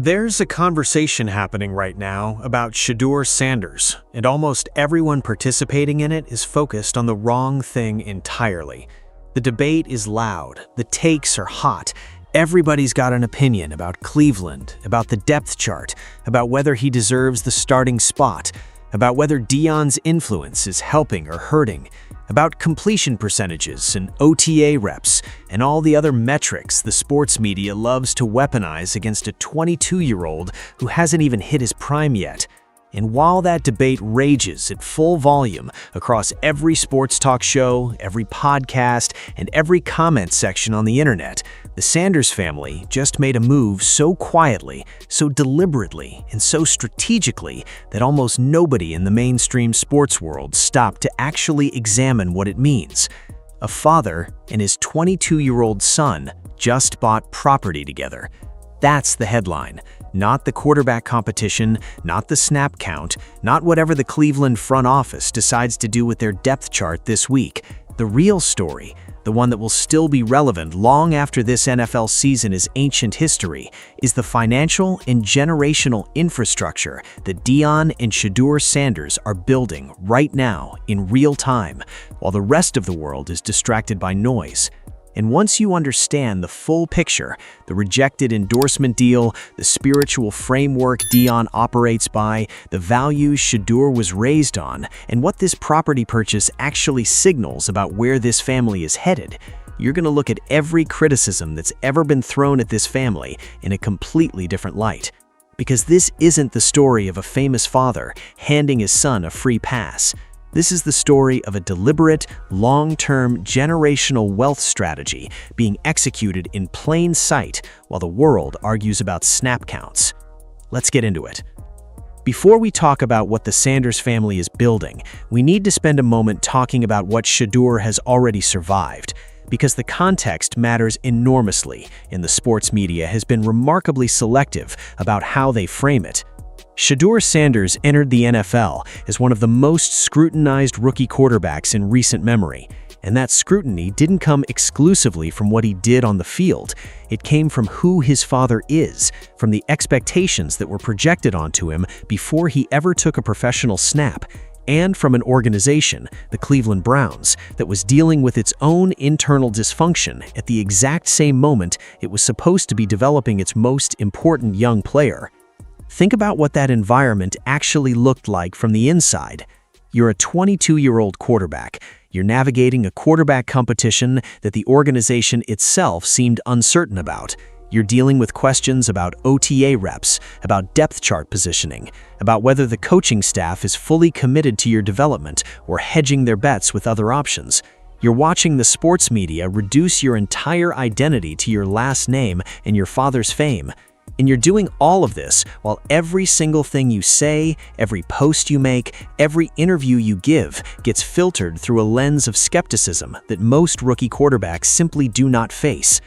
There's a conversation happening right now about Shedeur Sanders, and almost everyone participating in it is focused on the wrong thing entirely. The debate is loud, the takes are hot, everybody's got an opinion about Cleveland, about the depth chart, about whether he deserves the starting spot, about whether Deion's influence is helping or hurting, about completion percentages and OTA reps, and all the other metrics the sports media loves to weaponize against a 22-year-old who hasn't even hit his prime yet. And while that debate rages at full volume across every sports talk show, every podcast, and every comment section on the internet, the Sanders family just made a move so quietly, so deliberately, and so strategically that almost nobody in the mainstream sports world stopped to actually examine what it means. A father and his 22-year-old son just bought property together. That's the headline. Not the quarterback competition, not the snap count, not whatever the Cleveland front office decides to do with their depth chart this week. The real story, the one that will still be relevant long after this NFL season is ancient history, is the financial and generational infrastructure that Deion and Shedeur Sanders are building right now in real time, while the rest of the world is distracted by noise. And once you understand the full picture, the rejected endorsement deal, the spiritual framework Deion operates by, the values Shedeur was raised on, and what this property purchase actually signals about where this family is headed, you're going to look at every criticism that's ever been thrown at this family in a completely different light. Because this isn't the story of a famous father handing his son a free pass. This is the story of a deliberate, long-term, generational wealth strategy being executed in plain sight while the world argues about snap counts. Let's get into it. Before we talk about what the Sanders family is building, we need to spend a moment talking about what Shedeur has already survived, because the context matters enormously, and the sports media has been remarkably selective about how they frame it. Shedeur Sanders entered the NFL as one of the most scrutinized rookie quarterbacks in recent memory, and that scrutiny didn't come exclusively from what he did on the field. It came from who his father is, from the expectations that were projected onto him before he ever took a professional snap, and from an organization, the Cleveland Browns, that was dealing with its own internal dysfunction at the exact same moment it was supposed to be developing its most important young player. Think about what that environment actually looked like from the inside. You're a 22-year-old quarterback. You're navigating a quarterback competition that the organization itself seemed uncertain about. You're dealing with questions about OTA reps, about depth chart positioning, about whether the coaching staff is fully committed to your development or hedging their bets with other options. You're watching the sports media reduce your entire identity to your last name and your father's fame. And you're doing all of this while every single thing you say, every post you make, every interview you give gets filtered through a lens of skepticism that most rookie quarterbacks simply do not face.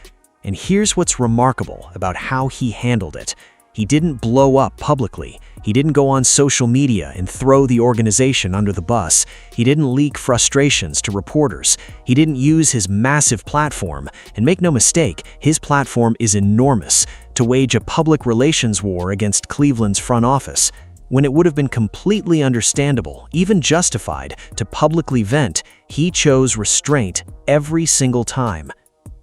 And here's what's remarkable about how he handled it. He didn't blow up publicly. He didn't go on social media and throw the organization under the bus. He didn't leak frustrations to reporters. He didn't use his massive platform, and make no mistake, his platform is enormous, to wage a public relations war against Cleveland's front office. When it would have been completely understandable, even justified, to publicly vent, he chose restraint every single time.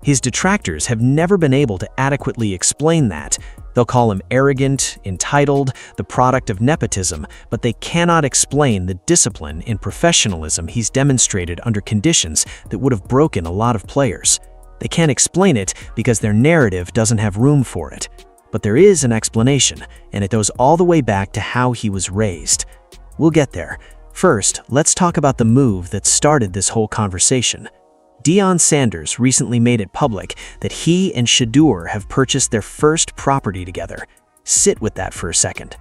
His detractors have never been able to adequately explain that. They'll call him arrogant, entitled, the product of nepotism, but they cannot explain the discipline and professionalism he's demonstrated under conditions that would have broken a lot of players. They can't explain it because their narrative doesn't have room for it. But there is an explanation, and it goes all the way back to how he was raised. We'll get there. First, let's talk about the move that started this whole conversation. Deion Sanders recently made it public that he and Shedeur have purchased their first property together. Sit with that for a second.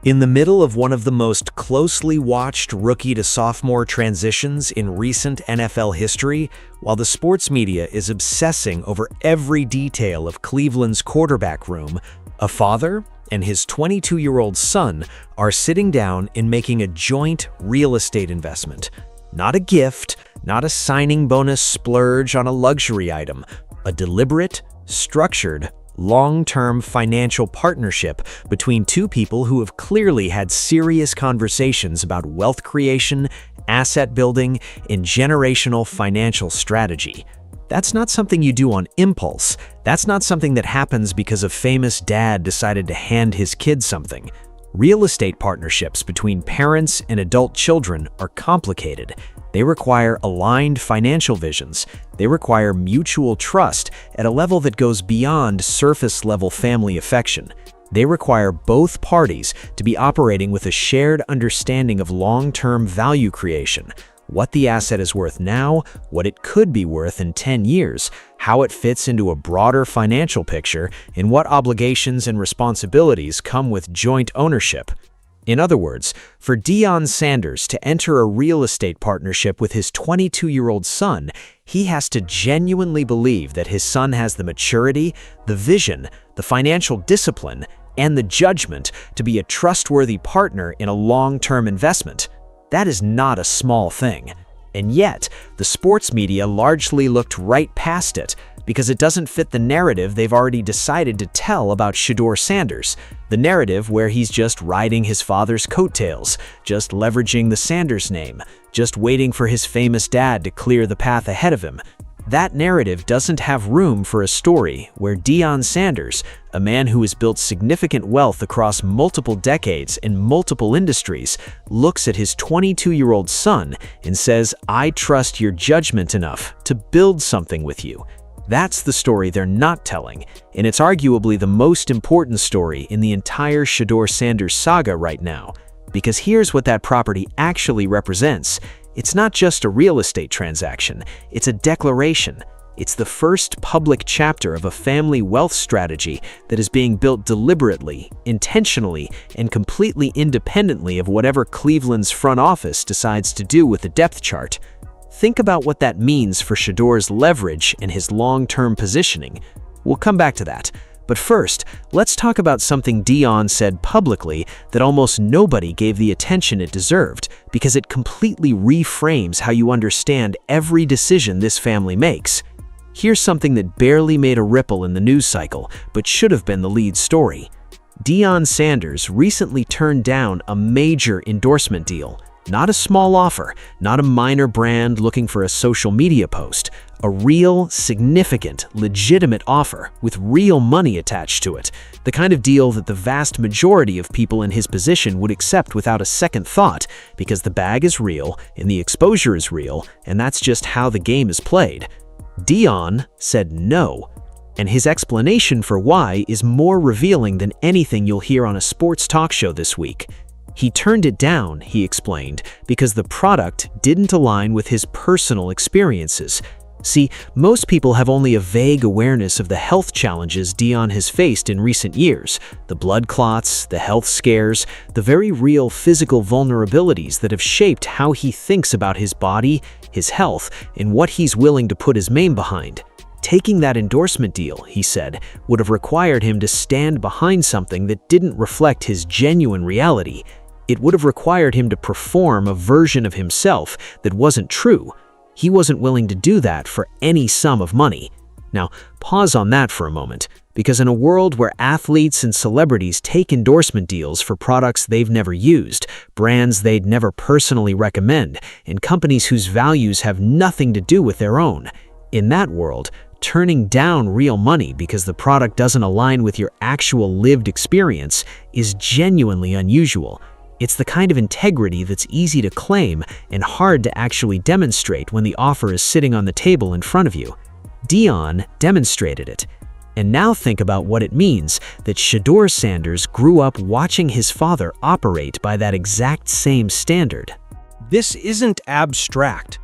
In the middle of one of the most closely watched rookie to sophomore transitions in recent NFL history, while the sports media is obsessing over every detail of Cleveland's quarterback room, a father and his 22-year-old son are sitting down and making a joint real estate investment. Not a gift, not a signing bonus splurge on a luxury item, a deliberate, structured, long-term financial partnership between two people who have clearly had serious conversations about wealth creation, asset building, and generational financial strategy. That's not something you do on impulse. That's not something that happens because a famous dad decided to hand his kid something. Real estate partnerships between parents and adult children are complicated. They require aligned financial visions. They require mutual trust at a level that goes beyond surface-level family affection. They require both parties to be operating with a shared understanding of long-term value creation, what the asset is worth now, what it could be worth in 10 years, how it fits into a broader financial picture, and what obligations and responsibilities come with joint ownership. In other words, for Deion Sanders to enter a real estate partnership with his 22-year-old son, he has to genuinely believe that his son has the maturity, the vision, the financial discipline, and the judgment to be a trustworthy partner in a long-term investment. That is not a small thing. And yet, the sports media largely looked right past it because it doesn't fit the narrative they've already decided to tell about Shedeur Sanders, the narrative where he's just riding his father's coattails, just leveraging the Sanders name, just waiting for his famous dad to clear the path ahead of him. That narrative doesn't have room for a story where Deion Sanders, a man who has built significant wealth across multiple decades in multiple industries, looks at his 22-year-old son and says, "I trust your judgment enough to build something with you." That's the story they're not telling, and it's arguably the most important story in the entire Shedeur Sanders saga right now. Because here's what that property actually represents. It's not just a real estate transaction, it's a declaration. It's the first public chapter of a family wealth strategy that is being built deliberately, intentionally, and completely independently of whatever Cleveland's front office decides to do with the depth chart. Think about what that means for Shedeur's leverage and his long-term positioning. We'll come back to that. But first, let's talk about something Deion said publicly that almost nobody gave the attention it deserved, because it completely reframes how you understand every decision this family makes. Here's something that barely made a ripple in the news cycle, but should have been the lead story. Deion Sanders recently turned down a major endorsement deal. Not a small offer, not a minor brand looking for a social media post. A real, significant, legitimate offer with real money attached to it. The kind of deal that the vast majority of people in his position would accept without a second thought, because the bag is real and the exposure is real, and that's just how the game is played. Deion said no, and his explanation for why is more revealing than anything you'll hear on a sports talk show this week. He turned it down, he explained, because the product didn't align with his personal experiences. See, most people have only a vague awareness of the health challenges Deion has faced in recent years, the blood clots, the health scares, the very real physical vulnerabilities that have shaped how he thinks about his body, his health, and what he's willing to put his name behind. Taking that endorsement deal, he said, would have required him to stand behind something that didn't reflect his genuine reality. It would have required him to perform a version of himself that wasn't true. He wasn't willing to do that for any sum of money. Now, pause on that for a moment, because in a world where athletes and celebrities take endorsement deals for products they've never used, brands they'd never personally recommend, and companies whose values have nothing to do with their own, in that world, turning down real money because the product doesn't align with your actual lived experience is genuinely unusual. It's the kind of integrity that's easy to claim and hard to actually demonstrate when the offer is sitting on the table in front of you. Deion demonstrated it. And now think about what it means that Shedeur Sanders grew up watching his father operate by that exact same standard. This isn't abstract.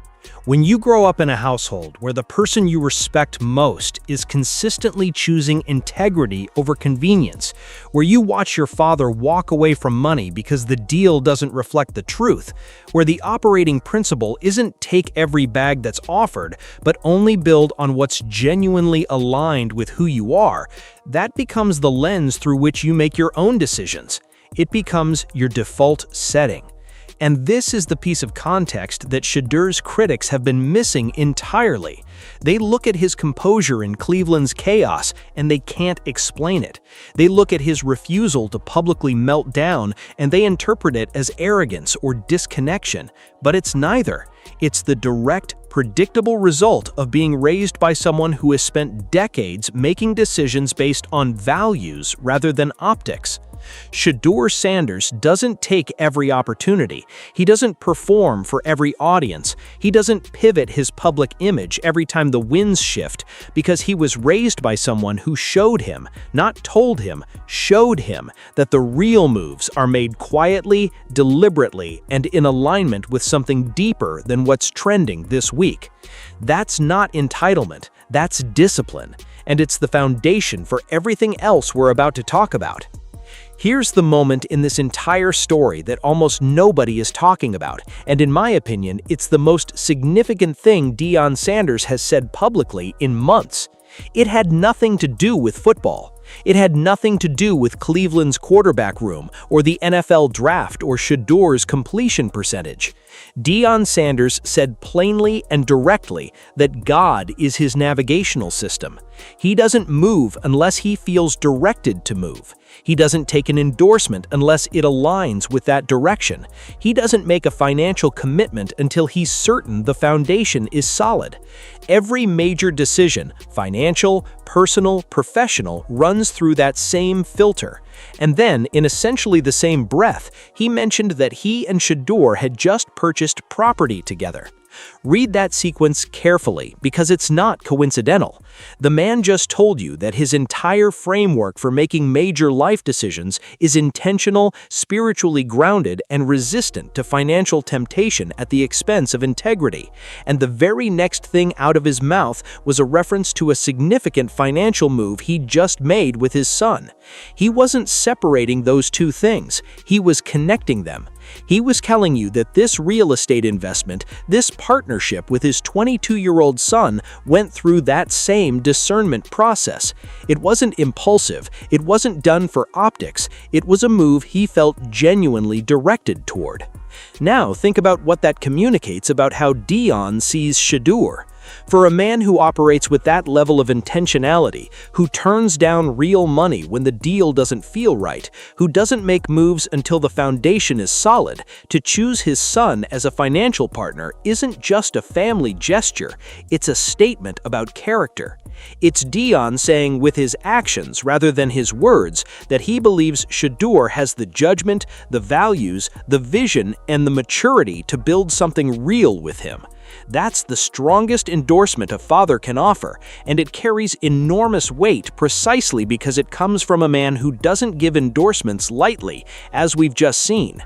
When you grow up in a household where the person you respect most is consistently choosing integrity over convenience, where you watch your father walk away from money because the deal doesn't reflect the truth, where the operating principle isn't take every bag that's offered, but only build on what's genuinely aligned with who you are, that becomes the lens through which you make your own decisions. It becomes your default setting. And this is the piece of context that Shedeur's critics have been missing entirely. They look at his composure in Cleveland's chaos and they can't explain it. They look at his refusal to publicly melt down and they interpret it as arrogance or disconnection, but it's neither. It's the direct, predictable result of being raised by someone who has spent decades making decisions based on values rather than optics. Shedeur Sanders doesn't take every opportunity. He doesn't perform for every audience. He doesn't pivot his public image every time the winds shift, because he was raised by someone who showed him, not told him, showed him that the real moves are made quietly, deliberately, and in alignment with something deeper than what's trending this week. That's not entitlement, that's discipline, and it's the foundation for everything else we're about to talk about. Here's the moment in this entire story that almost nobody is talking about, and in my opinion, it's the most significant thing Deion Sanders has said publicly in months. It had nothing to do with football. It had nothing to do with Cleveland's quarterback room or the NFL draft or Shedeur's completion percentage. Deion Sanders said plainly and directly that God is his navigational system. He doesn't move unless he feels directed to move. He doesn't take an endorsement unless it aligns with that direction. He doesn't make a financial commitment until he's certain the foundation is solid. Every major decision, financial, personal, professional, runs through that same filter. And then, in essentially the same breath, he mentioned that he and Shedeur had just purchased property together. Read that sequence carefully because it's not coincidental. The man just told you that his entire framework for making major life decisions is intentional, spiritually grounded, and resistant to financial temptation at the expense of integrity. And the very next thing out of his mouth was a reference to a significant financial move he just made with his son. He wasn't separating those two things, he was connecting them. He was telling you that this real estate investment, this partnership with his 22-year-old son, went through that same discernment process. It wasn't impulsive, it wasn't done for optics, it was a move he felt genuinely directed toward. Now think about what that communicates about how Deion sees Shedeur. For a man who operates with that level of intentionality, who turns down real money when the deal doesn't feel right, who doesn't make moves until the foundation is solid, to choose his son as a financial partner isn't just a family gesture, it's a statement about character. It's Deion saying with his actions rather than his words that he believes Shedeur has the judgment, the values, the vision, and the maturity to build something real with him. That's the strongest endorsement a father can offer, and it carries enormous weight precisely because it comes from a man who doesn't give endorsements lightly, as we've just seen.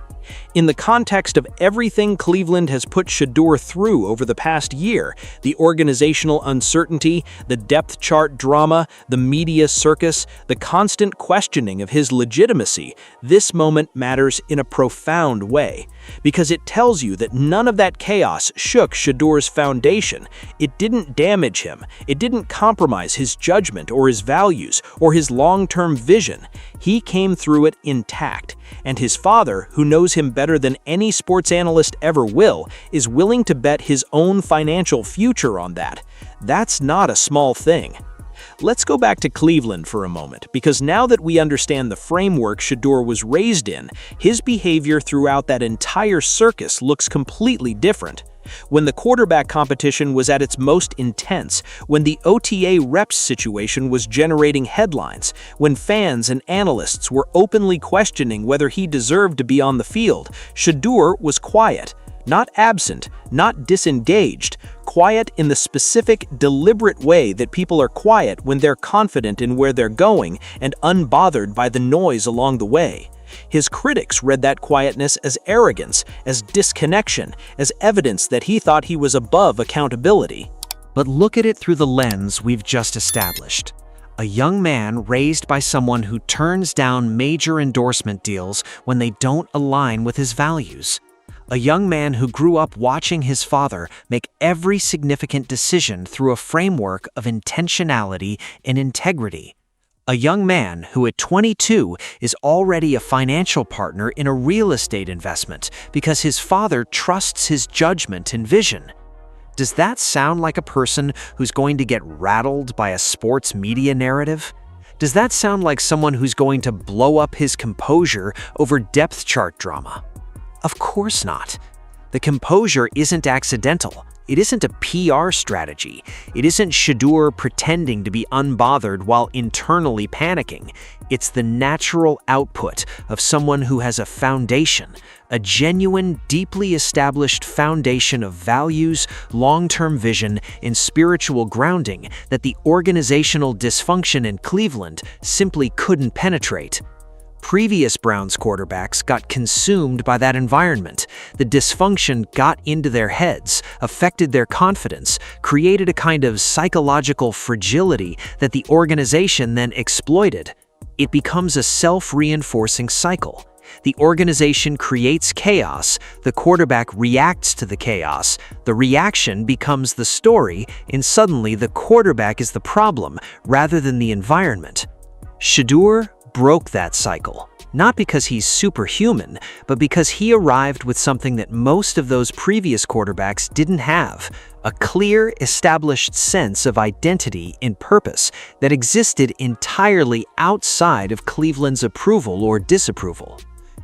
In the context of everything Cleveland has put Shedeur through over the past year, the organizational uncertainty, the depth chart drama, the media circus, the constant questioning of his legitimacy, this moment matters in a profound way. Because it tells you that none of that chaos shook Shedeur's foundation. It didn't damage him. It didn't compromise his judgment or his values or his long-term vision. He came through it intact. And his father, who knows him better than any sports analyst ever will, is willing to bet his own financial future on that. That's not a small thing. Let's go back to Cleveland for a moment, because now that we understand the framework Shedeur was raised in, his behavior throughout that entire circus looks completely different. When the quarterback competition was at its most intense, when the OTA reps situation was generating headlines, when fans and analysts were openly questioning whether he deserved to be on the field, Shedeur was quiet. Not absent, not disengaged, quiet in the specific, deliberate way that people are quiet when they're confident in where they're going and unbothered by the noise along the way. His critics read that quietness as arrogance, as disconnection, as evidence that he thought he was above accountability. But look at it through the lens we've just established. A young man raised by someone who turns down major endorsement deals when they don't align with his values. A young man who grew up watching his father make every significant decision through a framework of intentionality and integrity. A young man who at 22 is already a financial partner in a real estate investment because his father trusts his judgment and vision. Does that sound like a person who's going to get rattled by a sports media narrative? Does that sound like someone who's going to blow up his composure over depth chart drama? Of course not. The composure isn't accidental. It isn't a PR strategy. It isn't Shedeur pretending to be unbothered while internally panicking. It's the natural output of someone who has a foundation, a genuine, deeply established foundation of values, long-term vision, and spiritual grounding that the organizational dysfunction in Cleveland simply couldn't penetrate. Previous Browns quarterbacks got consumed by that environment. The dysfunction got into their heads, affected their confidence, created a kind of psychological fragility that the organization then exploited. It becomes a self-reinforcing cycle. The organization creates chaos, the quarterback reacts to the chaos, the reaction becomes the story, and suddenly the quarterback is the problem rather than the environment. Shedeur broke that cycle, not because he's superhuman, but because he arrived with something that most of those previous quarterbacks didn't have, a clear, established sense of identity and purpose that existed entirely outside of Cleveland's approval or disapproval.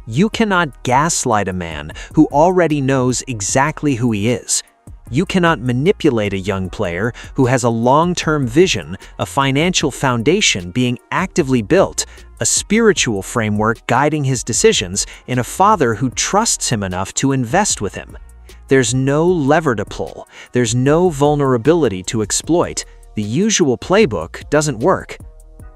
You cannot gaslight a man who already knows exactly who he is. You cannot manipulate a young player who has a long-term vision, a financial foundation being actively built, a spiritual framework guiding his decisions, and a father who trusts him enough to invest with him. There's no lever to pull. There's no vulnerability to exploit. The usual playbook doesn't work.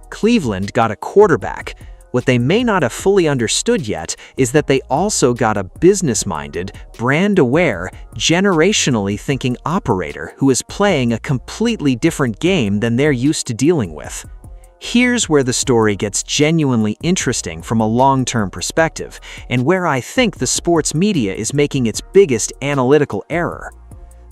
Cleveland got a quarterback. What they may not have fully understood yet is that they also got a business-minded, brand-aware, generationally thinking operator who is playing a completely different game than they're used to dealing with. Here's where the story gets genuinely interesting from a long-term perspective, and where I think the sports media is making its biggest analytical error.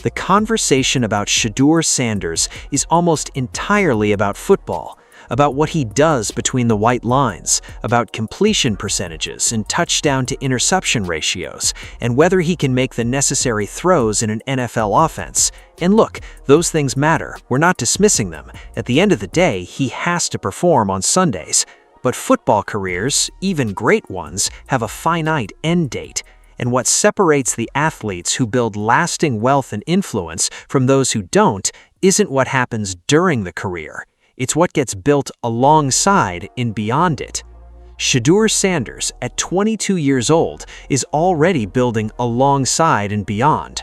The conversation about Shedeur Sanders is almost entirely about football, about what he does between the white lines, about completion percentages and touchdown-to-interception ratios, and whether he can make the necessary throws in an NFL offense. And look, those things matter. We're not dismissing them. At the end of the day, he has to perform on Sundays. But football careers, even great ones, have a finite end date. And what separates the athletes who build lasting wealth and influence from those who don't isn't what happens during the career. It's what gets built alongside and beyond it. Shedeur Sanders, at 22 years old, is already building alongside and beyond.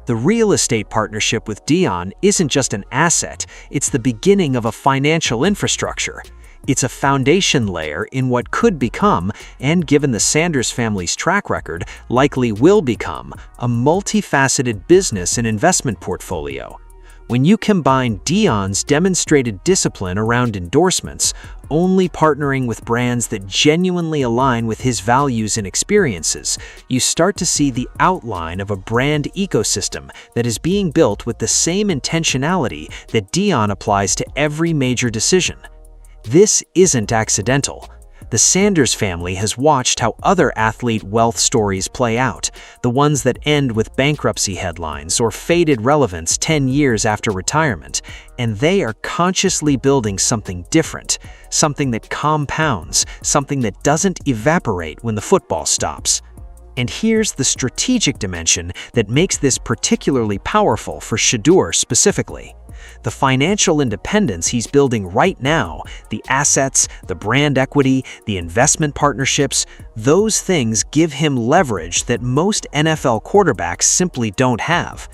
The real estate partnership with Deion isn't just an asset, it's the beginning of a financial infrastructure. It's a foundation layer in what could become, and given the Sanders family's track record, likely will become, a multifaceted business and investment portfolio. When you combine Deion's demonstrated discipline around endorsements, only partnering with brands that genuinely align with his values and experiences, you start to see the outline of a brand ecosystem that is being built with the same intentionality that Deion applies to every major decision. This isn't accidental. The Sanders family has watched how other athlete wealth stories play out, the ones that end with bankruptcy headlines or faded relevance 10 years after retirement, and they are consciously building something different, something that compounds, something that doesn't evaporate when the football stops. And here's the strategic dimension that makes this particularly powerful for Shedeur specifically. The financial independence he's building right now, the assets, the brand equity, the investment partnerships, those things give him leverage that most NFL quarterbacks simply don't have.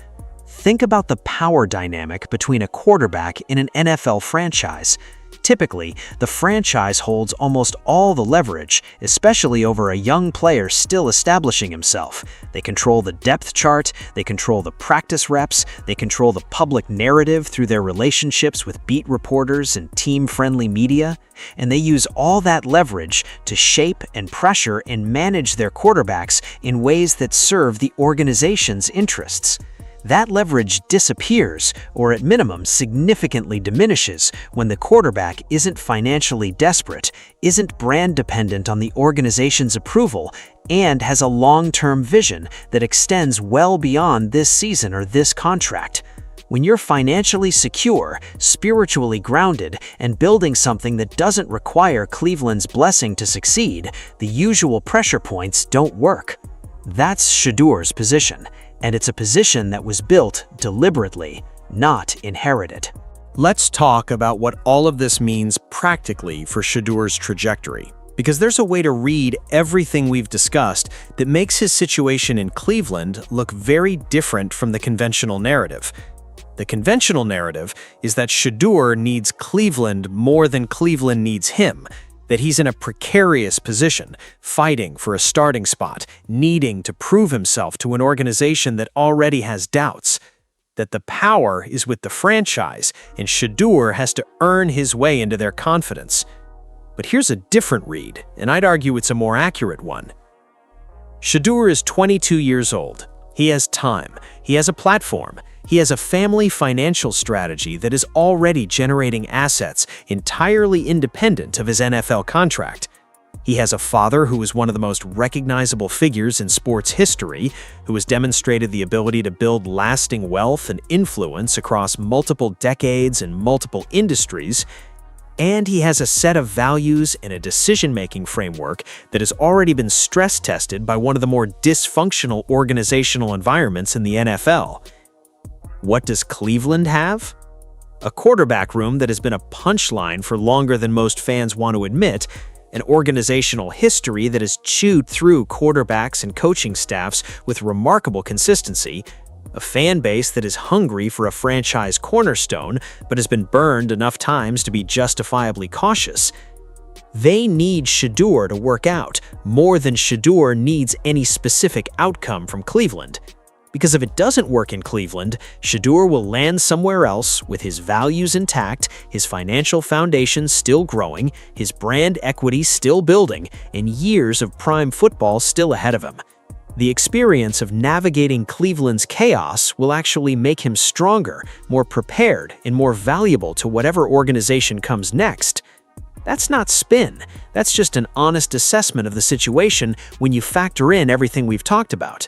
Think about the power dynamic between a quarterback and an NFL franchise. Typically, the franchise holds almost all the leverage, especially over a young player still establishing himself. They control the depth chart, they control the practice reps, they control the public narrative through their relationships with beat reporters and team-friendly media, and they use all that leverage to shape and pressure and manage their quarterbacks in ways that serve the organization's interests. that leverage disappears, or at minimum significantly diminishes, when the quarterback isn't financially desperate, isn't brand dependent on the organization's approval, and has a long-term vision that extends well beyond this season or this contract. When you're financially secure, spiritually grounded, and building something that doesn't require Cleveland's blessing to succeed, the usual pressure points don't work. That's Shedeur's position, and it's a position that was built deliberately, not inherited. Let's talk about what all of this means practically for Shedeur's trajectory, because there's a way to read everything we've discussed that makes his situation in Cleveland look very different from the conventional narrative. The conventional narrative is that Shedeur needs Cleveland more than Cleveland needs him, that he's in a precarious position, fighting for a starting spot, needing to prove himself to an organization that already has doubts, that the power is with the franchise and Shedeur has to earn his way into their confidence. But here's a different read, and I'd argue it's a more accurate one. Shedeur is 22 years old. He has time. He has a platform. He has a family financial strategy that is already generating assets entirely independent of his NFL contract. He has a father who is one of the most recognizable figures in sports history, who has demonstrated the ability to build lasting wealth and influence across multiple decades and multiple industries. And he has a set of values and a decision-making framework that has already been stress-tested by one of the more dysfunctional organizational environments in the NFL. What does Cleveland have? A quarterback room that has been a punchline for longer than most fans want to admit, an organizational history that has chewed through quarterbacks and coaching staffs with remarkable consistency, a fan base that is hungry for a franchise cornerstone but has been burned enough times to be justifiably cautious. They need Shedeur to work out more than Shedeur needs any specific outcome from Cleveland. Because if it doesn't work in Cleveland, Shedeur will land somewhere else with his values intact, his financial foundation still growing, his brand equity still building, and years of prime football still ahead of him. The experience of navigating Cleveland's chaos will actually make him stronger, more prepared, and more valuable to whatever organization comes next. That's not spin. That's just an honest assessment of the situation when you factor in everything we've talked about.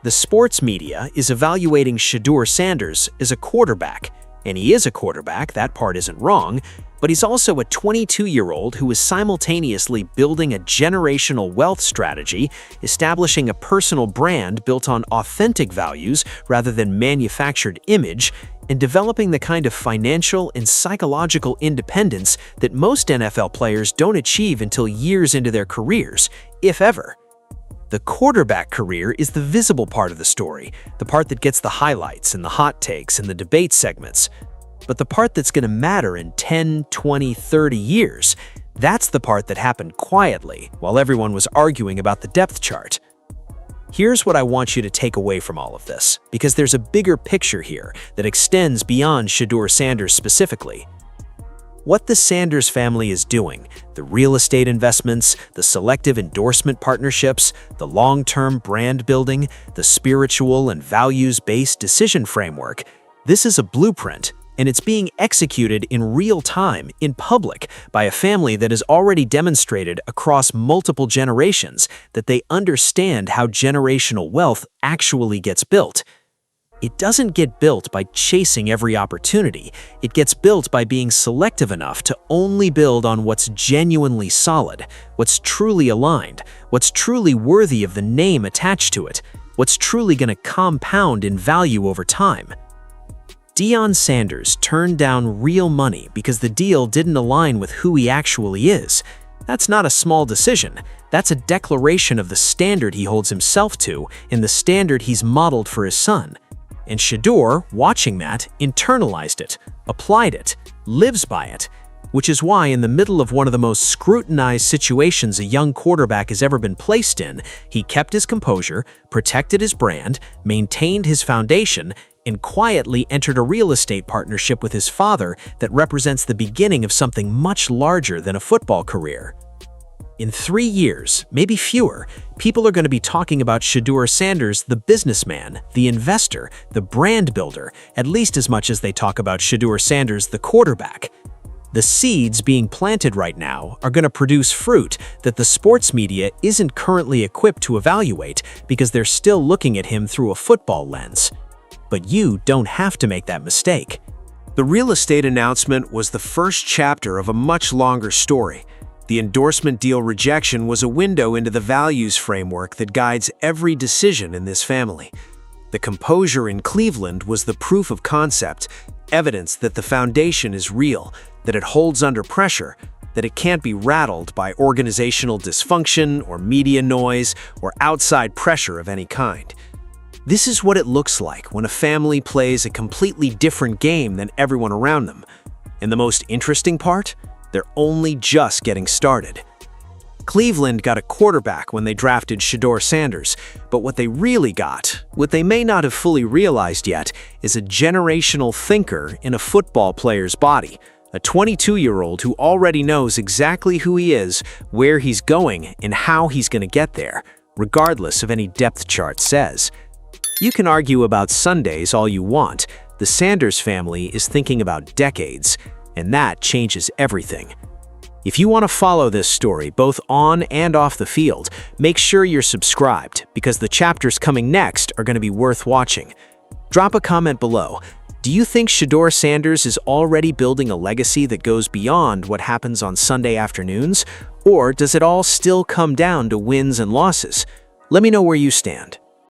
The sports media is evaluating Shedeur Sanders as a quarterback, and he is a quarterback, that part isn't wrong, but he's also a 22-year-old who is simultaneously building a generational wealth strategy, establishing a personal brand built on authentic values rather than manufactured image, and developing the kind of financial and psychological independence that most NFL players don't achieve until years into their careers, if ever. The quarterback career is the visible part of the story, the part that gets the highlights and the hot takes and the debate segments. But the part that's going to matter in 10, 20, 30 years, that's the part that happened quietly while everyone was arguing about the depth chart. Here's what I want you to take away from all of this, because there's a bigger picture here that extends beyond Shedeur Sanders specifically. What the Sanders family is doing, the real estate investments, the selective endorsement partnerships, the long-term brand building, the spiritual and values-based decision framework, this is a blueprint, and it's being executed in real time, in public, by a family that has already demonstrated across multiple generations that they understand how generational wealth actually gets built. It doesn't get built by chasing every opportunity. It gets built by being selective enough to only build on what's genuinely solid, what's truly aligned, what's truly worthy of the name attached to it, what's truly going to compound in value over time. Deion Sanders turned down real money because the deal didn't align with who he actually is. That's not a small decision. That's a declaration of the standard he holds himself to and the standard he's modeled for his son. And Shedeur, watching that, internalized it, applied it, lives by it, which is why in the middle of one of the most scrutinized situations a young quarterback has ever been placed in, he kept his composure, protected his brand, maintained his foundation, and quietly entered a real estate partnership with his father that represents the beginning of something much larger than a football career. In 3 years, maybe fewer, people are going to be talking about Shedeur Sanders, the businessman, the investor, the brand builder, at least as much as they talk about Shedeur Sanders, the quarterback. The seeds being planted right now are going to produce fruit that the sports media isn't currently equipped to evaluate because they're still looking at him through a football lens. But you don't have to make that mistake. The real estate announcement was the first chapter of a much longer story. The endorsement deal rejection was a window into the values framework that guides every decision in this family. The composure in Cleveland was the proof of concept, evidence that the foundation is real, that it holds under pressure, that it can't be rattled by organizational dysfunction or media noise or outside pressure of any kind. This is what it looks like when a family plays a completely different game than everyone around them. And the most interesting part? They're only just getting started. Cleveland got a quarterback when they drafted Shedeur Sanders, but what they really got, what they may not have fully realized yet, is a generational thinker in a football player's body, a 22-year-old who already knows exactly who he is, where he's going, and how he's going to get there, regardless of any depth chart says. You can argue about Sundays all you want. The Sanders family is thinking about decades. And that changes everything. If you want to follow this story, both on and off the field, make sure you're subscribed because the chapters coming next are going to be worth watching. Drop a comment below. Do you think Shedeur Sanders is already building a legacy that goes beyond what happens on Sunday afternoons? Or does it all still come down to wins and losses? Let me know where you stand.